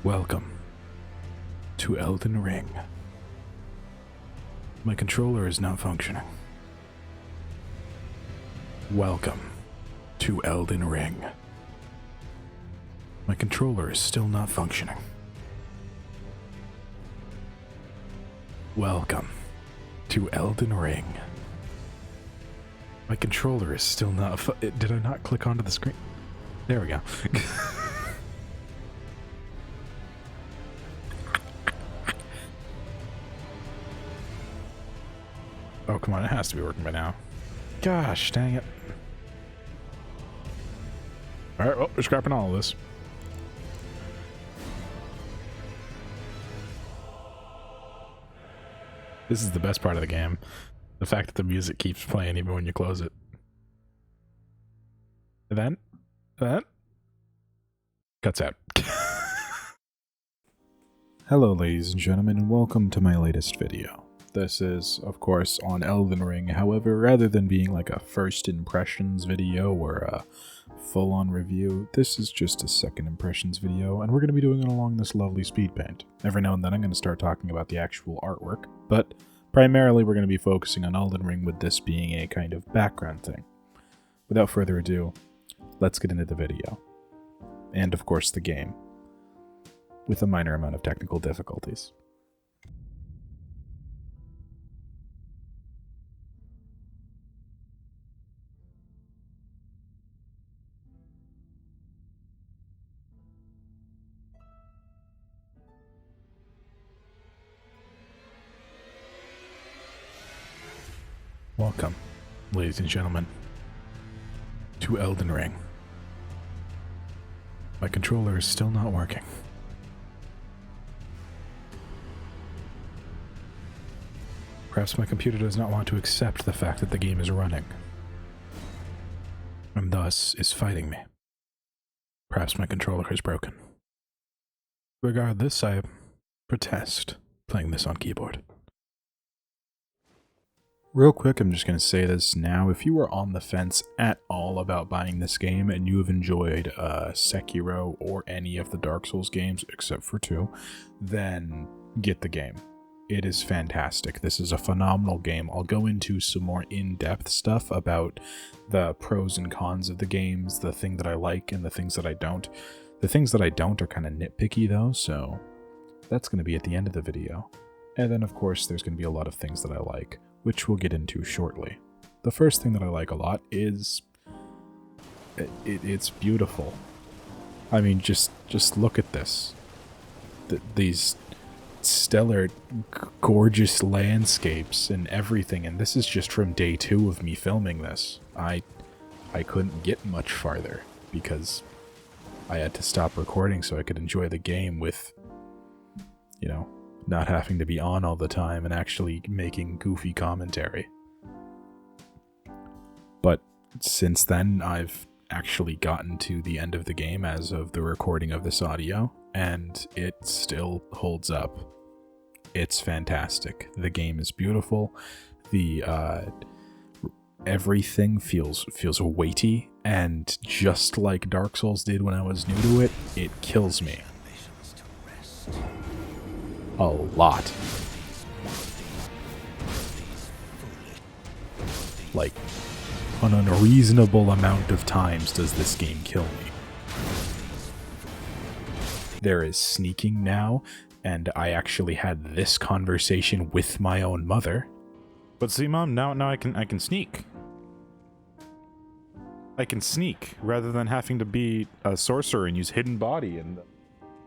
Welcome to Elden Ring. My controller is not functioning. Welcome to Elden Ring. My controller is still not functioning. Welcome to Elden Ring. My controller is still not did I not click onto the screen? There we go. Oh, come on, it has to be working by now. Gosh, dang it. Alright, well, we're scrapping all of this. This is the best part of the game. The fact that the music keeps playing even when you close it. And then, cuts out. Hello, ladies and gentlemen, and welcome to my latest video. This is, of course, on Elden Ring. However, rather than being like a first impressions video or a full-on review, this is just a second impressions video, and we're going to be doing it along this lovely speed paint. Every now and then I'm going to start talking about the actual artwork, but primarily we're going to be focusing on Elden Ring, with this being a kind of background thing. Without further ado, let's get into the video. And of course the game, with a minor amount of technical difficulties. Welcome, ladies and gentlemen, to Elden Ring. My controller is still not working. Perhaps my computer does not want to accept the fact that the game is running, and thus is fighting me. Perhaps my controller is broken. Regardless, I protest playing this on keyboard. Real quick, I'm just going to say this now. If you are on the fence at all about buying this game and you have enjoyed Sekiro or any of the Dark Souls games except for 2, then get the game. It is fantastic. This is a phenomenal game. I'll go into some more in-depth stuff about the pros and cons of the games, the thing that I like and the things that I don't. The things that I don't are kind of nitpicky though, so that's going to be at the end of the video. And then of course there's going to be a lot of things that I like, which we'll get into shortly. The first thing that I like a lot is it's beautiful. I mean, just look at this. These stellar, gorgeous landscapes and everything, and this is just from day 2 of me filming this. I couldn't get much farther because I had to stop recording so I could enjoy the game with, you know, not having to be on all the time and actually making goofy commentary. But since then, I've actually gotten to the end of the game as of the recording of this audio, and it still holds up. It's fantastic. The game is beautiful. The everything feels weighty, and just like Dark Souls did when I was new to it, it kills me. A lot. Like, an unreasonable amount of times does this game kill me. There is sneaking now, and I actually had this conversation with my own mother. But see, Mom, now I can sneak. I can sneak rather than having to be a sorcerer and use hidden body and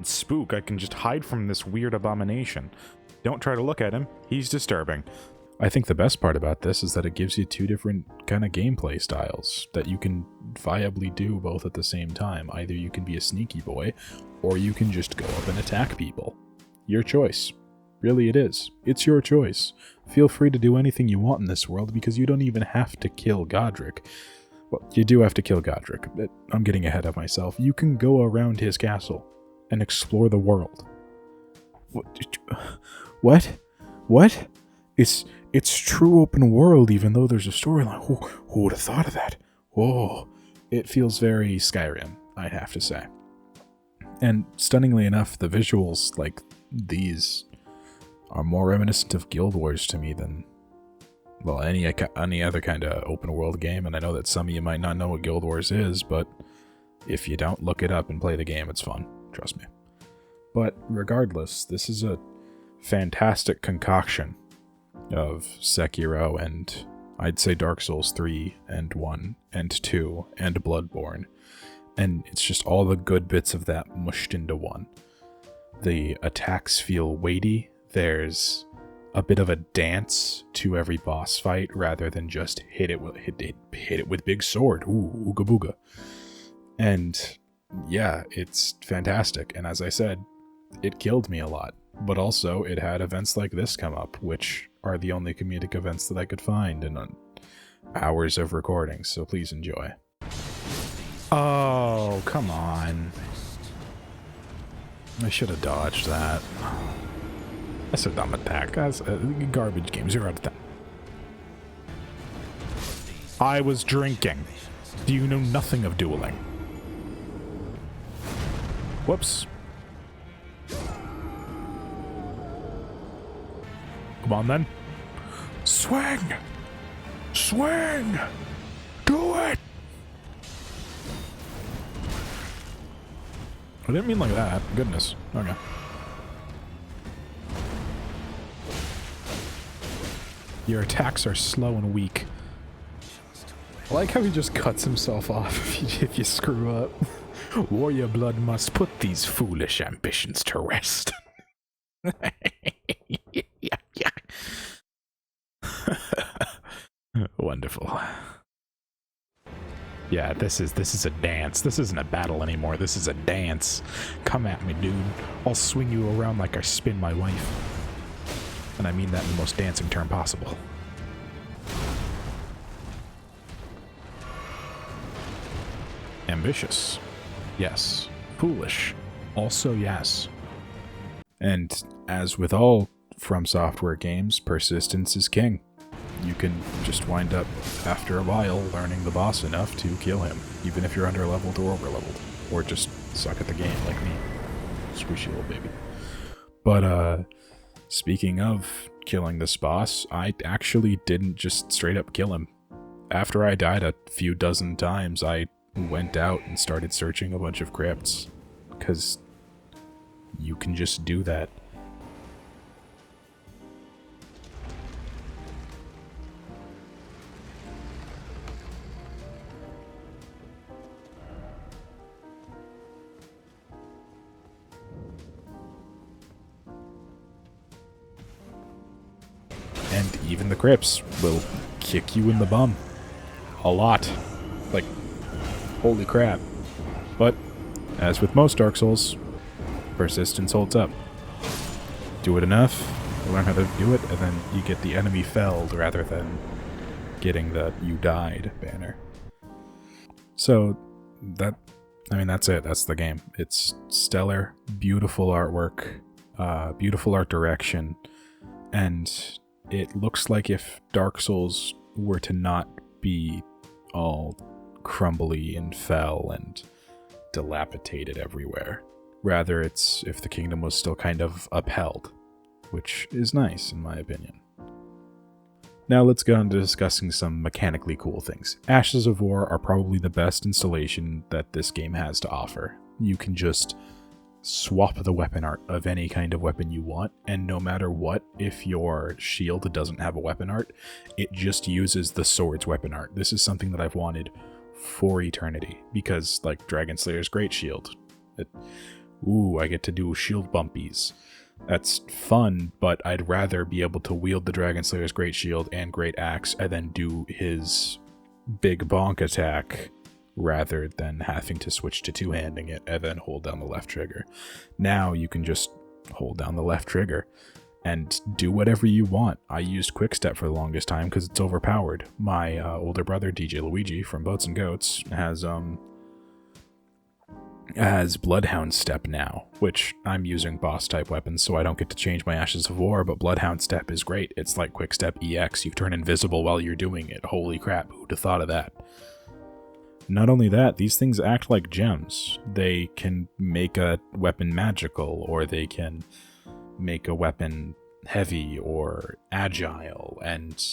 spook. I can just hide from this weird abomination. Don't try to look at him. He's disturbing. I think the best part about this is that it gives you 2 different kind of gameplay styles that you can viably do both at the same time. Either you can be a sneaky boy, or you can just go up and attack people. Your choice. Really, it is. It's your choice. Feel free to do anything you want in this world, because you don't even have to kill Godric. Well, you do have to kill Godric, but I'm getting ahead of myself. You can go around his castle and explore the world. What? It's true open world, even though there's a storyline. Who would have thought of that? Whoa. It feels very Skyrim, I'd have to say. And stunningly enough, the visuals like these are more reminiscent of Guild Wars to me than, well, any other kind of open world game. And I know that some of you might not know what Guild Wars is, but if you don't, look it up and play the game. It's fun. Trust me. But regardless, this is a fantastic concoction of Sekiro and I'd say Dark Souls 3 and 1 and 2 and Bloodborne. And it's just all the good bits of that mushed into one. The attacks feel weighty. There's a bit of a dance to every boss fight rather than just hit it with big sword. Ooh, ooga booga. And yeah, it's fantastic. And as I said, it killed me a lot. But also, it had events like this come up, which are the only comedic events that I could find in hours of recording. So please enjoy. Oh, come on. I should have dodged that. That's a dumb attack. That's a garbage game. 0 out of 10. I was drinking. Do you know nothing of dueling? Whoops. Come on then. Swing! Swing! Do it! I didn't mean like that. Goodness. Okay. Your attacks are slow and weak. I like how he just cuts himself off if you screw up. Warrior blood must put these foolish ambitions to rest. Wonderful. Yeah, this is a dance. This isn't a battle anymore. This is a dance. Come at me, dude. I'll swing you around like I spin my wife. And I mean that in the most dancing term possible. Ambitious. Yes. Foolish. Also yes. And as with all From Software games, persistence is king. You can just wind up, after a while, learning the boss enough to kill him, even if you're under-leveled or over-leveled, or just suck at the game like me. Squishy little baby. But, speaking of killing this boss, I actually didn't just straight up kill him. After I died a few dozen times, I went out and started searching a bunch of crypts, because you can just do that. And even the crypts will kick you in the bum. A lot. Like, holy crap. But, as with most Dark Souls, persistence holds up. Do it enough, you learn how to do it, and then you get the enemy felled rather than getting the you died banner. So, that's it. That's the game. It's stellar, beautiful artwork, beautiful art direction, and it looks like if Dark Souls were to not be all crumbly and fell and dilapidated everywhere. Rather, it's if the kingdom was still kind of upheld, which is nice in my opinion. Now let's get on to discussing some mechanically cool things. Ashes of War are probably the best installation that this game has to offer. You can just swap the weapon art of any kind of weapon you want, and no matter what, if your shield doesn't have a weapon art, it just uses the sword's weapon art. This is something that I've wanted for eternity, because like Dragon Slayer's Great Shield, I get to do shield bumpies. That's fun, but I'd rather be able to wield the Dragon Slayer's Great Shield and Great Axe and then do his big bonk attack rather than having to switch to two-handing it and then hold down the left trigger. Now you can just hold down the left trigger and do whatever you want. I used Quickstep for the longest time because it's overpowered. My older brother, DJ Luigi from Boats and Goats, has Bloodhound Step now, which I'm using boss-type weapons, so I don't get to change my Ashes of War, but Bloodhound Step is great. It's like Quickstep EX. You turn invisible while you're doing it. Holy crap, who'd have thought of that? not only that, these things act like gems. They can make a weapon magical, or they can make a weapon heavy or agile, and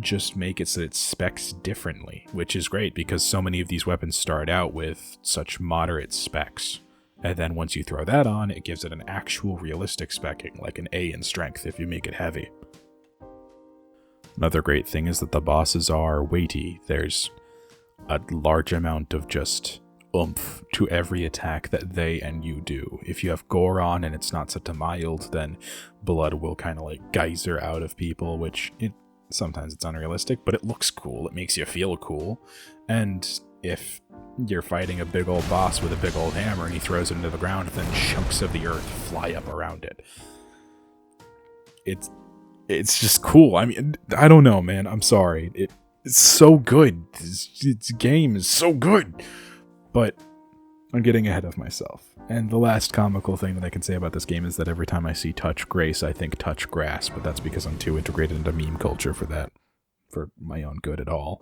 just make it so it specs differently, which is great because so many of these weapons start out with such moderate specs. And then once you throw that on, it gives it an actual realistic specking, like an A in strength if you make it heavy. Another great thing is that the bosses are weighty. There's a large amount of just oomph to every attack that they and you do. If you have gore on and it's not set to mild, then blood will kind of like geyser out of people, which sometimes it's unrealistic, but it looks cool. It makes you feel cool. And if you're fighting a big old boss with a big old hammer and he throws it into the ground, then chunks of the earth fly up around it. It's just cool. I mean, I don't know, man. I'm sorry. It's so good. This game is so good. But I'm getting ahead of myself. And the last comical thing that I can say about this game is that every time I see touch grace, I think touch grass, but that's because I'm too integrated into meme culture for that, for my own good at all.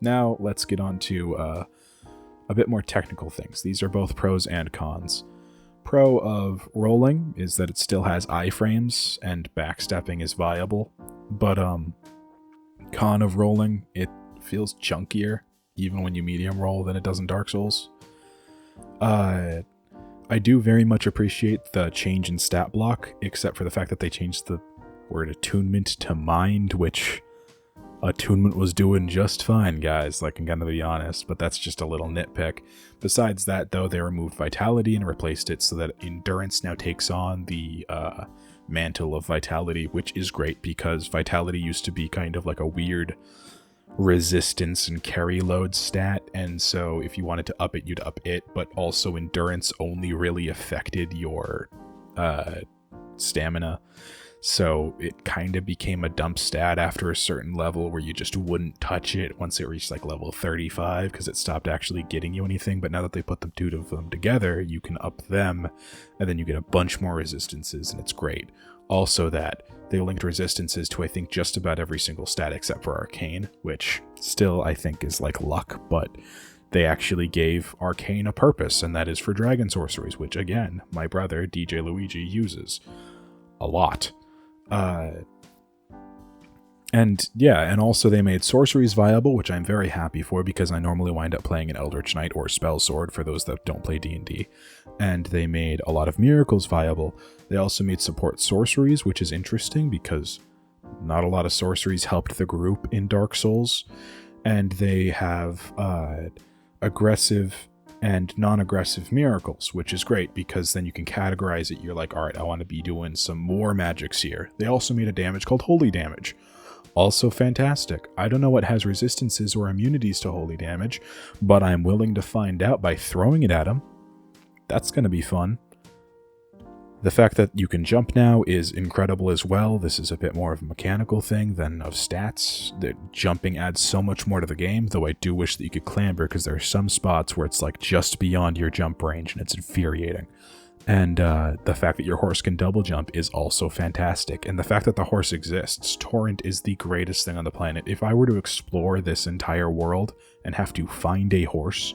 Now, let's get on to a bit more technical things. These are both pros and cons. Pro of rolling is that it still has iframes and backstepping is viable, but con of rolling, it feels chunkier even when you medium roll than it does in Dark Souls. I do very much appreciate the change in stat block, except for the fact that they changed the word attunement to mind, which attunement was doing just fine, guys, like, I'm gonna be honest, but that's just a little nitpick. Besides that, though, they removed vitality and replaced it so that endurance now takes on the mantle of vitality, which is great because vitality used to be kind of like a weird resistance and carry load stat, and so if you wanted to up it, you'd up it, but also endurance only really affected your stamina, so it kind of became a dump stat after a certain level where you just wouldn't touch it once it reached like level 35 because it stopped actually getting you anything. But now that they put the two of them together, you can up them and then you get a bunch more resistances, and it's great. Also that they linked resistances to I think just about every single stat except for arcane, which still I think is like luck, but they actually gave arcane a purpose, and that is for dragon sorceries, which again, my brother DJ Luigi uses a lot. And yeah, and also they made sorceries viable, which I'm very happy for because I normally wind up playing an Eldritch Knight or Spell Sword for those that don't play D&D. And they made a lot of miracles viable. They also made support sorceries, which is interesting because not a lot of sorceries helped the group in Dark Souls. And they have aggressive and non-aggressive miracles, which is great because then you can categorize it. You're like, all right, I want to be doing some more magics here. They also made a damage called holy damage. Also fantastic. I don't know what has resistances or immunities to holy damage, but I'm willing to find out by throwing it at him. That's going to be fun. The fact that you can jump now is incredible as well. This is a bit more of a mechanical thing than of stats. The jumping adds so much more to the game, though I do wish that you could clamber because there are some spots where it's like just beyond your jump range and it's infuriating. And the fact that your horse can double jump is also fantastic. And the fact that the horse exists. Torrent is the greatest thing on the planet. If I were to explore this entire world and have to find a horse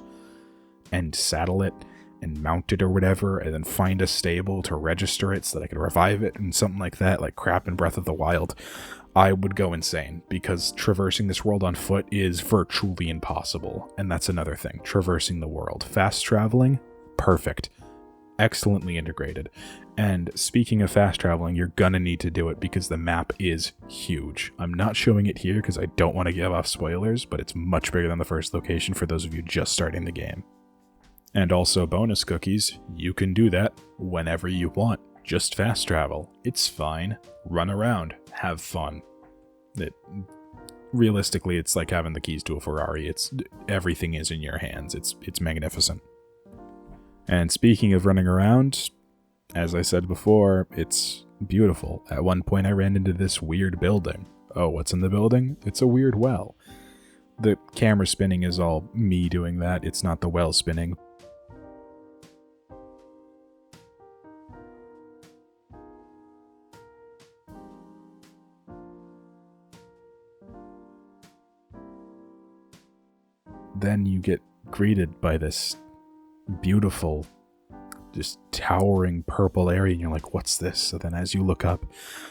and saddle it and mount it or whatever, and then find a stable to register it so that I could revive it and something like that, like crap in Breath of the Wild, I would go insane because traversing this world on foot is virtually impossible. And that's another thing, traversing the world. Fast traveling, perfect. Excellently integrated. And speaking of fast traveling, you're gonna need to do it because the map is huge. I'm not showing it here because I don't want to give off spoilers, but it's much bigger than the first location for those of you just starting the game. And also bonus cookies, you can do that whenever you want. Just fast travel. It's fine. Run around. Have fun. Realistically, it's like having the keys to a Ferrari. Everything is in your hands. It's magnificent. And speaking of running around, as I said before, it's beautiful. At one point I ran into this weird building. Oh, what's in the building? It's a weird well. The camera spinning is all me doing that. It's not the well spinning. Then you get greeted by this beautiful, just towering purple area, and you're like, what's this? So then as you look up,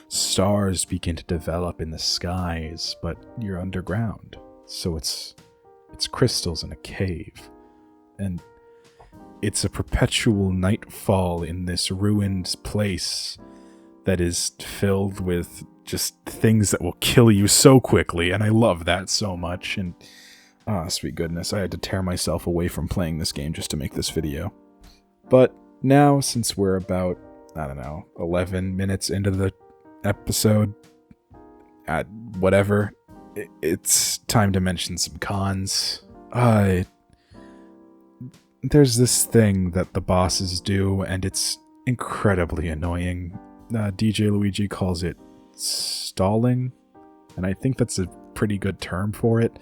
stars begin to develop in the skies, but you're underground. So it's crystals in a cave. And it's a perpetual nightfall in this ruined place that is filled with just things that will kill you so quickly, and I love that so much. And sweet goodness, I had to tear myself away from playing this game just to make this video. But now, since we're about, 11 minutes into the episode, whatever, it's time to mention some cons. There's this thing that the bosses do, and it's incredibly annoying. DJ Luigi calls it stalling, and I think that's a pretty good term for it.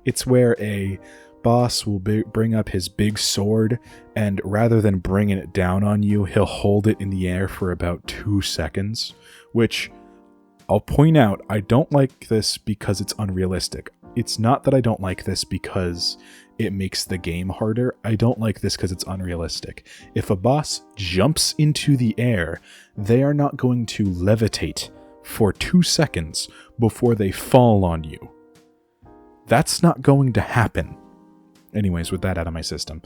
It's where a boss will bring up his big sword, and rather than bringing it down on you, he'll hold it in the air for about 2 seconds, which I'll point out, I don't like this because it's unrealistic. It's not that I don't like this because it makes the game harder. I don't like this because it's unrealistic. If a boss jumps into the air, they are not going to levitate for 2 seconds before they fall on you. That's not going to happen. Anyways, with that out of my system,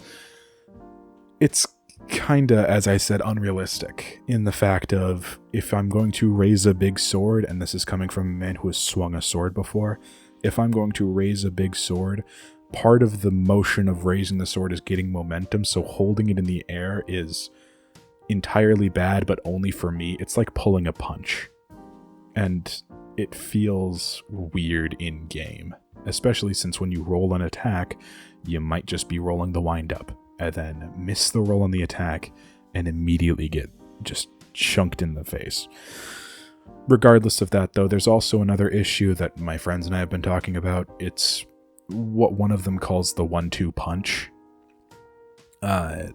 it's kinda, as I said, unrealistic in the fact of, if I'm going to raise a big sword, and this is coming from a man who has swung a sword before, if I'm going to raise a big sword, part of the motion of raising the sword is getting momentum, so holding it in the air is entirely bad, but only for me. It's like pulling a punch. And it feels weird in-game, especially since when you roll an attack, you might just be rolling the wind-up, and then miss the roll on the attack, and immediately get just chunked in the face. Regardless of that, though, there's also another issue that my friends and I have been talking about. It's what one of them calls the 1-2 punch.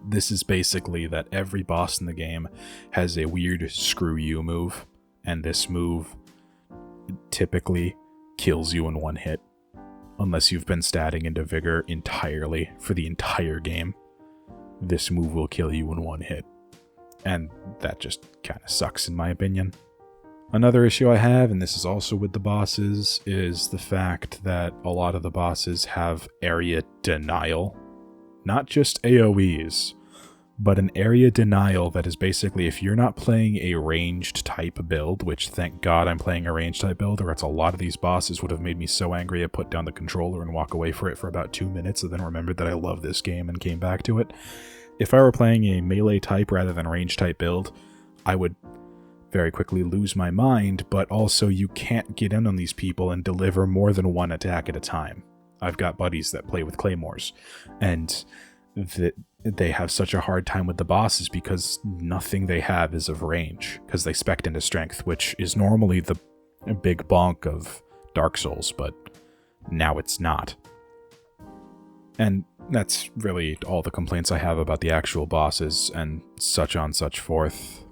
This is basically that every boss in the game has a weird screw you move, and this move typically kills you in one hit, unless you've been statting into vigor entirely for the entire game. This move will kill you in one hit, and that just kind of sucks in my opinion. Another issue I have, and this is also with the bosses, is the fact that a lot of the bosses have area denial. Not just AoEs, but an area denial that is basically, if you're not playing a ranged type build, which thank God I'm playing a ranged type build, or else a lot of these bosses would have made me so angry I put down the controller and walk away for about 2 minutes, and then remembered that I love this game and came back to it. If I were playing a melee type rather than ranged type build, I would very quickly lose my mind, but also you can't get in on these people and deliver more than one attack at a time. I've got buddies that play with claymores, and they have such a hard time with the bosses because nothing they have is of range, because they spec into strength, which is normally the big bonk of Dark Souls, but now it's not. And that's really all the complaints I have about the actual bosses, and such on such forth.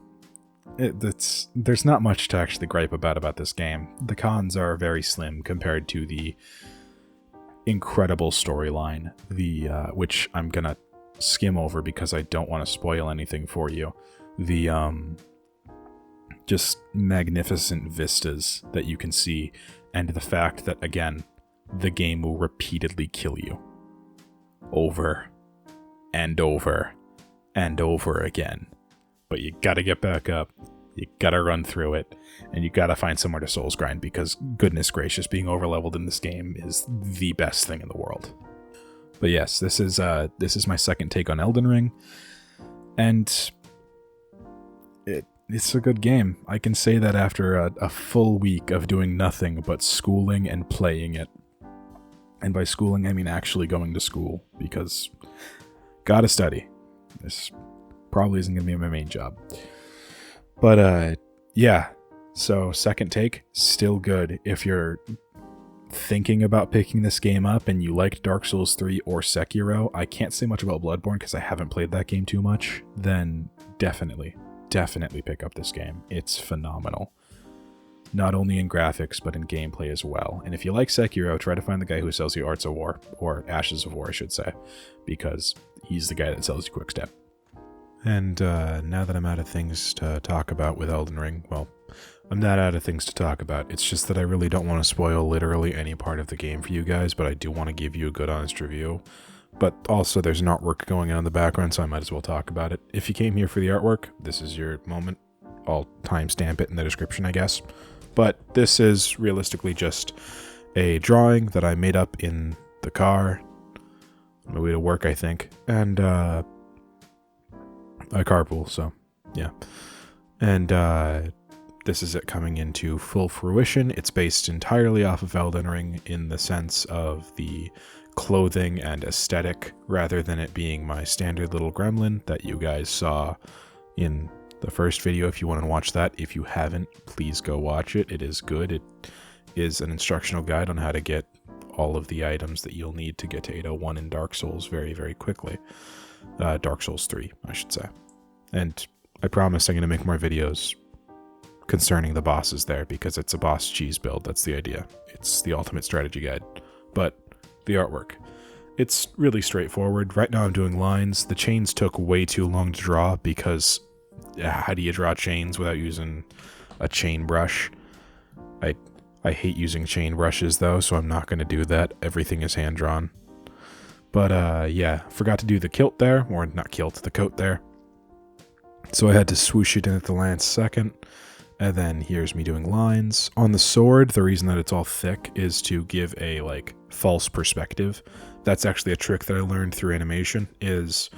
There's not much to actually gripe about this game. The cons are very slim compared to the incredible storyline, which I'm gonna skim over because I don't want to spoil anything for you. The just magnificent vistas that you can see, and the fact that, again, the game will repeatedly kill you over and over and over again. But you gotta get back up, you gotta run through it, and you gotta find somewhere to souls grind, because goodness gracious, being overleveled in this game is the best thing in the world. But yes, this is my second take on Elden Ring, and it's a good game. I can say that after a full week of doing nothing but schooling and playing it. And by schooling, I mean actually going to school, because gotta study. This probably isn't going to be my main job. But, yeah. So, second take, still good. If you're thinking about picking this game up and you liked Dark Souls 3 or Sekiro, I can't say much about Bloodborne because I haven't played that game too much, then definitely pick up this game. It's phenomenal. not only in graphics, but in gameplay as well. And if you like Sekiro, try to find the guy who sells you Arts of War, or Ashes of War, I should say, because he's the guy that sells you Quickstep. And now that I'm out of things to talk about with Elden Ring, well, I'm not out of things to talk about. It's just that I really don't want to spoil literally any part of the game for you guys, but I do want to give you a good, honest review. But also, there's an artwork going on in the background, so I might as well talk about it. If you came here for the artwork, this is your moment. I'll timestamp it in the description, I guess. But this is realistically just a drawing that I made up in the car on my way to work, I think. And I carpool, so yeah. And this is it coming into full fruition. It's based entirely off of Elden Ring in the sense of the clothing and aesthetic, rather than it being my standard little gremlin that you guys saw in the first video. If you want to watch that, if you haven't, please go watch it. It is good. It is an instructional guide on how to get all of the items that you'll need to get to 801 in Dark Souls very, very quickly. Dark Souls 3, I should say. And I promise I'm going to make more videos concerning the bosses there, because it's a boss cheese build. That's the idea. It's the ultimate strategy guide. But the artwork, it's really straightforward. Right now I'm doing lines. The chains took way too long to draw, because how do you draw chains without using a chain brush? I hate using chain brushes though, so I'm not going to do that. Everything is hand drawn. But yeah, forgot to do the kilt there, or not kilt, the coat there. So I had to swoosh it in at the last second. And then here's me doing lines. On the sword, the reason that it's all thick is to give a, like, false perspective. That's actually a trick that I learned through animation, is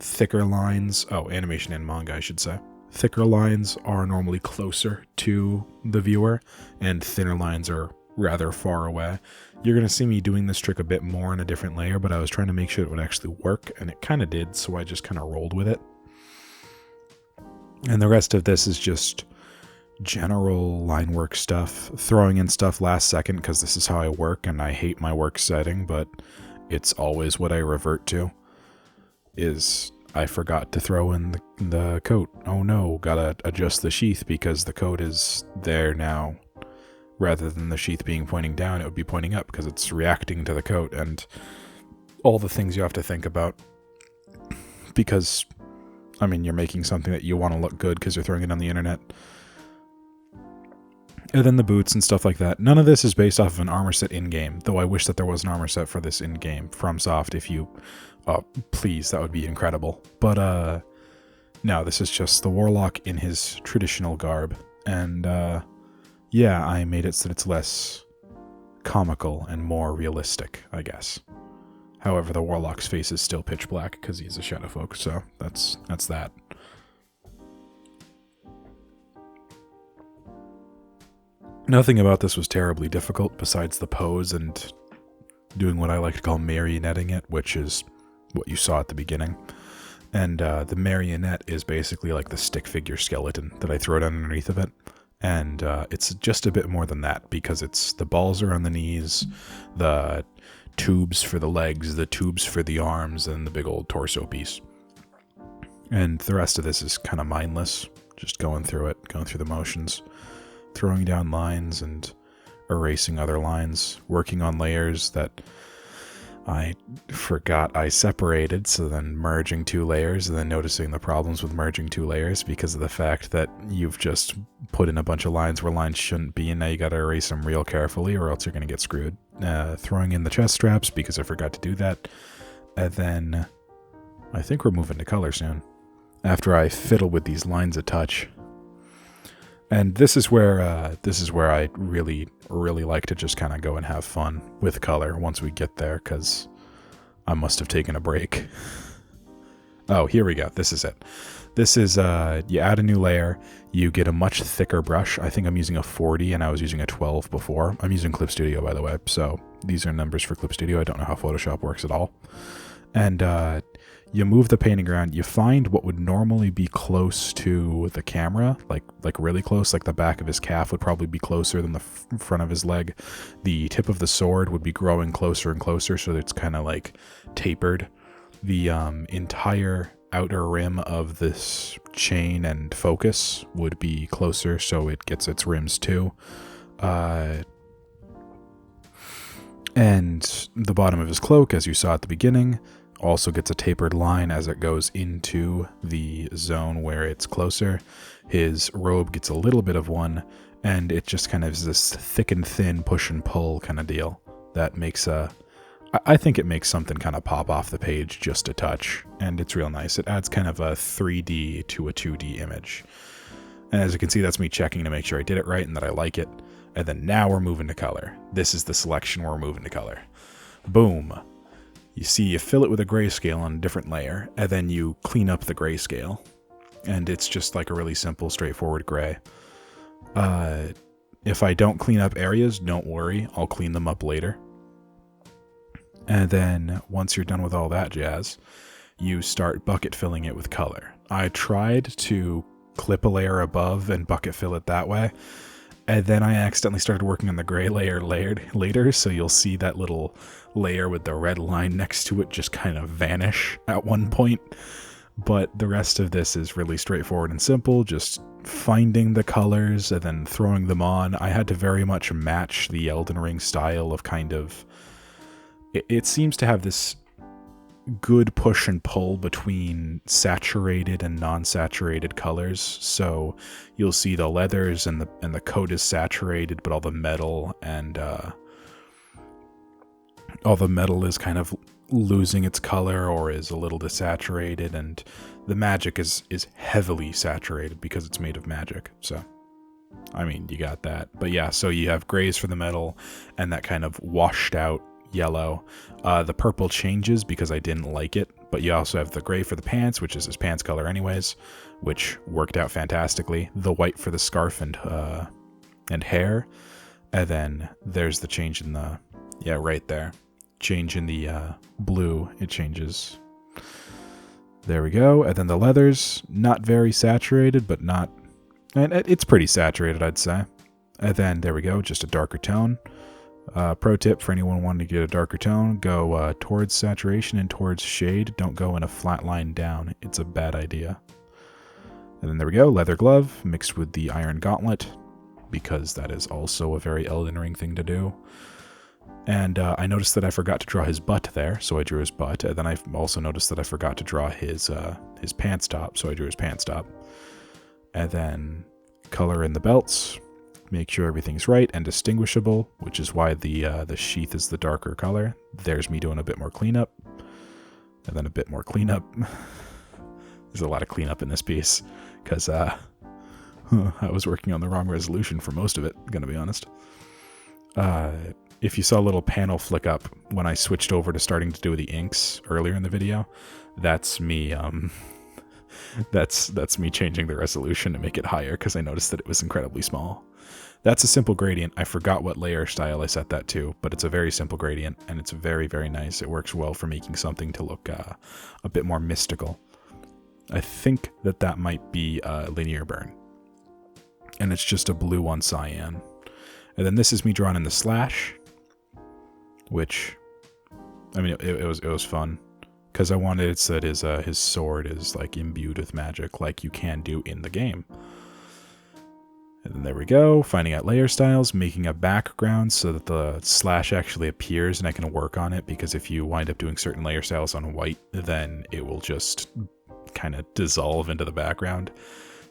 thicker lines, animation and manga, I should say. Thicker lines are normally closer to the viewer, and thinner lines are rather far away. You're going to see me doing this trick a bit more in a different layer, but I was trying to make sure it would actually work, and it kind of did, so I just kind of rolled with it. And the rest of this is just general line work stuff, throwing in stuff last second because this is how I work, and I hate my work setting, but it's always what I revert to. Is I forgot to throw in the coat. Oh no, gotta adjust the sheath because the coat is there now. Rather than the sheath being pointing down, it would be pointing up because it's reacting to the coat, and all the things you have to think about. Because, I mean, you're making something that you want to look good because you're throwing it on the internet. And then the boots and stuff like that. None of this is based off of an armor set in-game, though I wish that there was an armor set for this in-game. FromSoft, if you... please, that would be incredible. But, no, this is just the Warlock in his traditional garb. And, yeah, I made it so that it's less comical and more realistic, I guess. However, the Warlock's face is still pitch black because he's a shadow folk, so that's that. Nothing about this was terribly difficult besides the pose and doing what I like to call marionetting it, which is what you saw at the beginning. And the marionette is basically like the stick figure skeleton that I throw down underneath of it. And it's just a bit more than that, because it's the balls are on the knees, the tubes for the legs, the tubes for the arms, and the big old torso piece. And the rest of this is kind of mindless, just going through it, going through the motions. Throwing down lines and erasing other lines, working on layers that I forgot I separated, so then merging two layers, and then noticing the problems with merging two layers because of the fact that you've just put in a bunch of lines where lines shouldn't be, and now you gotta erase them real carefully or else you're gonna get screwed. Throwing in the chest straps because I forgot to do that, and then I think we're moving to color soon, after I fiddle with these lines a touch. And this is where I really like to just kind of go and have fun with color once we get there, because I must have taken a break. Oh, here we go. This is it. This is, you add a new layer, you get a much thicker brush. I think I'm using a 40 and I was using a 12 before. I'm using Clip Studio, by the way, so these are numbers for Clip Studio. I don't know how Photoshop works at all. And you move the painting around, you find what would normally be close to the camera, like really close, like the back of his calf would probably be closer than the front of his leg. The tip of the sword would be growing closer and closer, so it's kind of like tapered. The entire outer rim of this chain and focus would be closer, so it gets its rims too. And the bottom of his cloak, as you saw at the beginning, also gets a tapered line as it goes into the zone where it's closer. His robe gets a little bit of one, and it just kind of is this thick and thin push and pull kind of deal that makes I think it makes something kind of pop off the page just a touch, and it's real nice. It adds kind of a 3D to a 2D image. And as you can see, that's me checking to make sure I did it right and that I like it. And then now we're moving to color. This is the selection where we're moving to color. Boom. You see, you fill it with a grayscale on a different layer, and then you clean up the grayscale. And it's just like a really simple, straightforward gray. If I don't clean up areas, don't worry. I'll clean them up later. And then once you're done with all that jazz, you start bucket filling it with color. I tried to clip a layer above and bucket fill it that way. And then I accidentally started working on the gray layer later, so you'll see that little layer with the red line next to it just kind of vanish at one point. But the rest of this is really straightforward and simple, just finding the colors and then throwing them on. I had to very much match the Elden Ring style of kind of... It seems to have this good push and pull between saturated and non-saturated colors. So you'll see the leathers and the coat is saturated, but all the metal is kind of losing its color or is a little desaturated, and the magic is heavily saturated because it's made of magic. So I mean, you got that. But yeah, so you have grays for the metal and that kind of washed out yellow. The purple changes because I didn't like it, but you also have the gray for the pants, which is his pants color anyways, which worked out fantastically. The white for the scarf and hair, and then there's the change in the right there, change in the blue. It changes. There we go. And then the leathers, not very saturated, but not, and it's pretty saturated, I'd say. And then there we go, just a darker tone. Pro tip for anyone wanting to get a darker tone, go towards saturation and towards shade. Don't go in a flat line down. It's a bad idea. And then there we go, leather glove mixed with the iron gauntlet, because that is also a very Elden Ring thing to do. And I noticed that I forgot to draw his butt there, so I drew his butt. And then I also noticed that I forgot to draw his pants top, so I drew his pants top. And then color in the belts. Make sure everything's right and distinguishable, which is why the sheath is the darker color. There's me doing a bit more cleanup, and then a bit more cleanup. There's a lot of cleanup in this piece, because I was working on the wrong resolution for most of it, gonna be honest. If you saw a little panel flick up when I switched over to starting to do the inks earlier in the video, that's me that's me changing the resolution to make it higher because I noticed that it was incredibly small. That's a simple gradient. I forgot what layer style I set that to, but it's a very simple gradient, and it's very, very nice. It works well for making something to look a bit more mystical. I think that might be linear burn. And it's just a blue on cyan. And then this is me drawing in the slash, which, I mean, it was fun. Because I wanted it so that his sword is like imbued with magic, like you can do in the game. And then there we go, finding out layer styles, making a background so that the slash actually appears and I can work on it, because if you wind up doing certain layer styles on white, then it will just kind of dissolve into the background.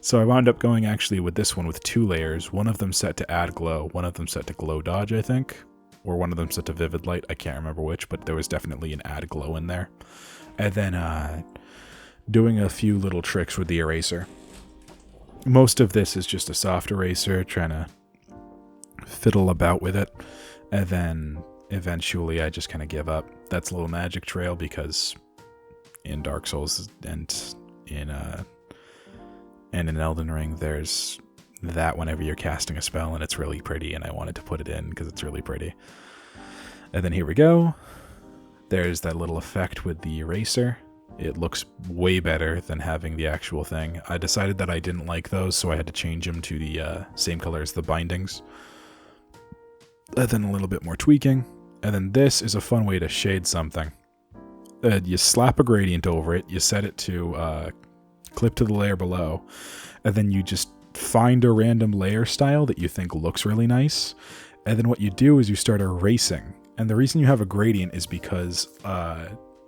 So I wound up going actually with this one with 2 layers, one of them set to add glow, one of them set to glow dodge, I think, or one of them set to vivid light, I can't remember which, but there was definitely an add glow in there. And then doing a few little tricks with the eraser. Most of this is just a soft eraser, trying to fiddle about with it. And then eventually I just kind of give up. That's a little magic trail, because in Dark Souls and in Elden Ring, there's that whenever you're casting a spell and it's really pretty, and I wanted to put it in because it's really pretty. And then here we go. There's that little effect with the eraser. It looks way better than having the actual thing. I decided that I didn't like those, so I had to change them to the same color as the bindings. And then a little bit more tweaking. And then this is a fun way to shade something. you slap a gradient over it, you set it to clip to the layer below, and then you just find a random layer style that you think looks really nice, and then what you do is you start erasing. And the reason you have a gradient is because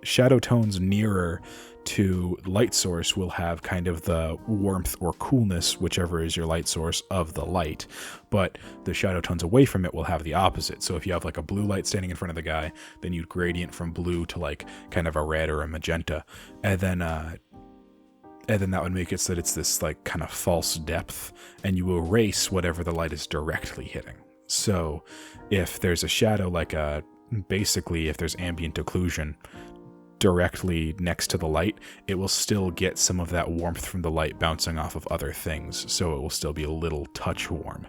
shadow tones nearer to light source will have kind of the warmth or coolness, whichever is your light source, of the light, but the shadow tones away from it will have the opposite. So if you have like a blue light standing in front of the guy, then you'd gradient from blue to like kind of a red or a magenta, and then that would make it so that it's this like kind of false depth, and you erase whatever the light is directly hitting. So if there's a shadow, like basically if there's ambient occlusion directly next to the light, it will still get some of that warmth from the light bouncing off of other things, so it will still be a little touch warm.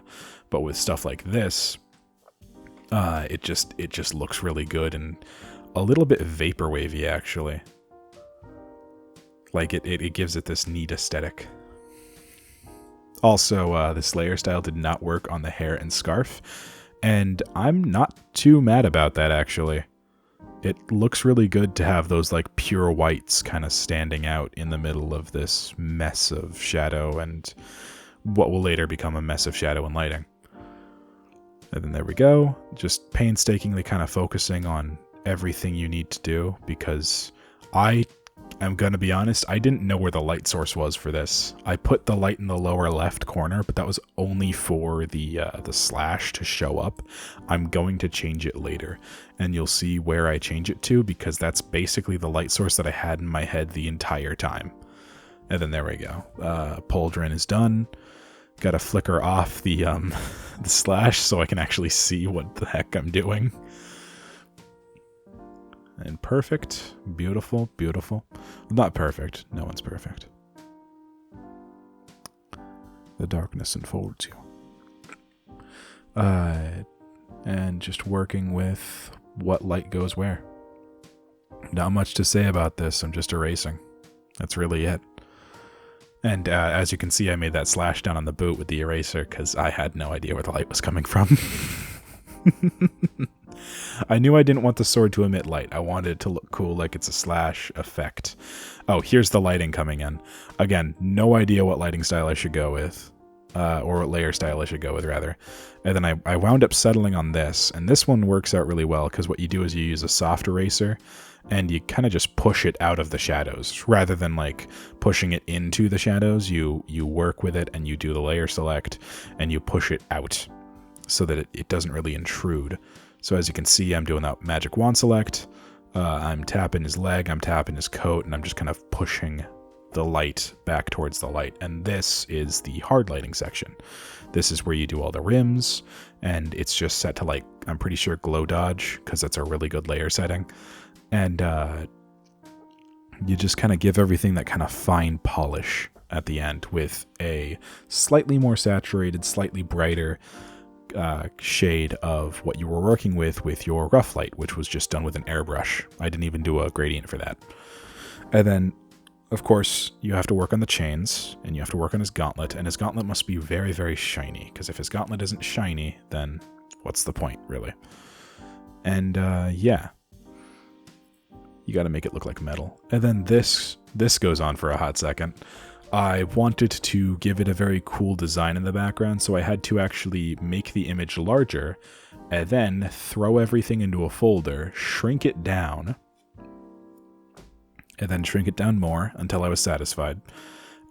But with stuff like this, it just looks really good and a little bit vaporwavy, actually. Like it gives it this neat aesthetic. Also, this layer style did not work on the hair and scarf, and I'm not too mad about that, actually. It looks really good to have those like pure whites kind of standing out in the middle of this mess of shadow and what will later become a mess of shadow and lighting. And then there we go, just painstakingly kind of focusing on everything you need to do, because I'm gonna be honest, I didn't know where the light source was for this. I put the light in the lower left corner, but that was only for the slash to show up. I'm going to change it later, and you'll see where I change it to, because that's basically the light source that I had in my head the entire time. And then there we go. Pauldron is done. Gotta flicker off the the slash so I can actually see what the heck I'm doing. And perfect, beautiful, beautiful. Not perfect, no one's perfect. The darkness enfolds you. And just working with what light goes where. Not much to say about this, I'm just erasing. That's really it. And as you can see, I made that slash down on the boot with the eraser because I had no idea where the light was coming from. I knew I didn't want the sword to emit light. I wanted it to look cool, like it's a slash effect. Oh, here's the lighting coming in. Again, no idea what lighting style I should go with. Or what layer style I should go with, rather. And then I wound up settling on this. And this one works out really well, because what you do is you use a soft eraser, and you kind of just push it out of the shadows. Rather than, like, pushing it into the shadows, you work with it, and you do the layer select, and you push it out, so that it doesn't really intrude. So as you can see, I'm doing that magic wand select. I'm tapping his leg, I'm tapping his coat, and I'm just kind of pushing the light back towards the light. And this is the hard lighting section. This is where you do all the rims, and it's just set to, like, I'm pretty sure glow dodge, because that's a really good layer setting. And you just kind of give everything that kind of fine polish at the end with a slightly more saturated, slightly brighter shade of what you were working with your rough light, which was just done with an airbrush. I didn't even do a gradient for that. And then, of course, you have to work on the chains, and you have to work on his gauntlet, and his gauntlet must be very, very shiny, because if his gauntlet isn't shiny, then what's the point, really? And, yeah. You gotta make it look like metal. And then this goes on for a hot second. I wanted to give it a very cool design in the background, so I had to actually make the image larger, and then throw everything into a folder, shrink it down, and then shrink it down more until I was satisfied,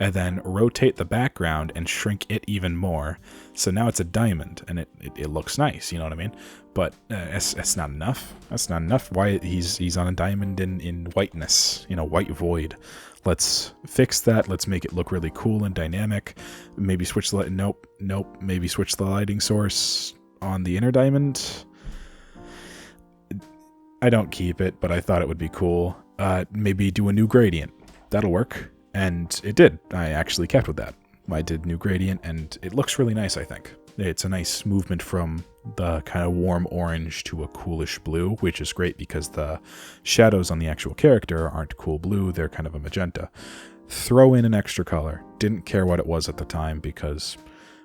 and then rotate the background and shrink it even more, so now it's a diamond, and it looks nice, you know what I mean? But it's not enough. That's not enough. Why he's on a diamond in whiteness, you know, white void. Let's fix that. Let's make it look really cool and dynamic. Maybe switch the light. Nope. Maybe switch the lighting source on the inner diamond. I don't keep it, but I thought it would be cool. Maybe do a new gradient. That'll work. And it did. I actually kept with that. I did new gradient, and it looks really nice, I think. It's a nice movement from the kind of warm orange to a coolish blue, which is great because the shadows on the actual character aren't cool blue, they're kind of a magenta. Throw in an extra color. Didn't care what it was at the time because,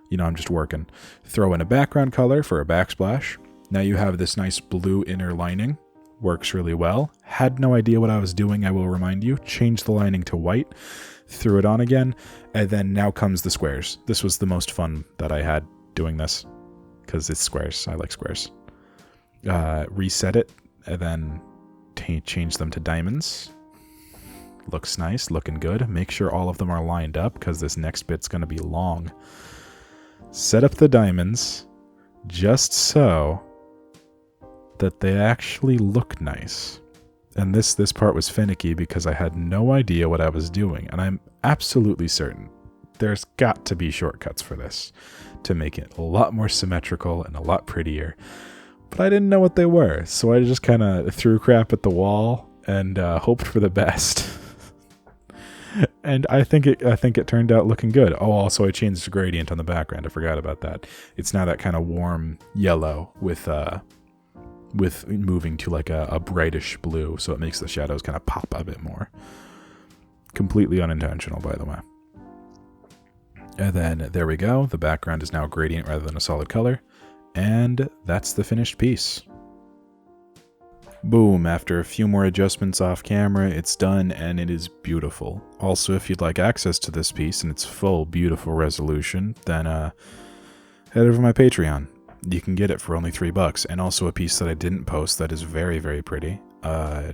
you know, I'm just working. Throw in a background color for a backsplash. Now you have this nice blue inner lining works really well. Had no idea what I was doing, I will remind you. Changed the lining to white, threw it on again, and then now comes the squares. This was the most fun that I had doing this, because it's squares. I like squares. Reset it, and then change them to diamonds. Looks nice, looking good. Make sure all of them are lined up, because this next bit's going to be long. Set up the diamonds, just so that they actually look nice. And this part was finicky because I had no idea what I was doing, and I'm absolutely certain there's got to be shortcuts for this to make it a lot more symmetrical and a lot prettier. But I didn't know what they were, so I just kind of threw crap at the wall and hoped for the best. And I think it turned out looking good. Oh, also I changed the gradient on the background. I forgot about that. It's now that kind of warm yellow with moving to like a brightish blue, so it makes the shadows kind of pop a bit more. Completely unintentional, by the way. And then there we go. The background is now a gradient rather than a solid color. And that's the finished piece. Boom, after a few more adjustments off camera, it's done and it is beautiful. Also, if you'd like access to this piece in its full beautiful resolution, then head over to my Patreon. You can get it for only $3, and also a piece that I didn't post that is very, very pretty. And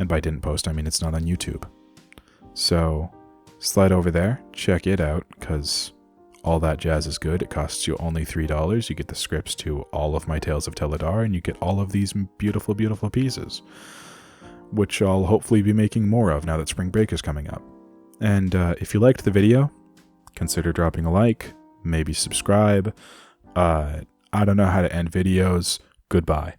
by didn't post, I mean it's not on YouTube. So slide over there, check it out, because all that jazz is good. It costs you only $3. You get the scripts to all of my Tales of Teledar, and you get all of these beautiful, beautiful pieces, which I'll hopefully be making more of now that spring break is coming up. And if you liked the video, consider dropping a like, maybe subscribe. I don't know how to end videos. Goodbye.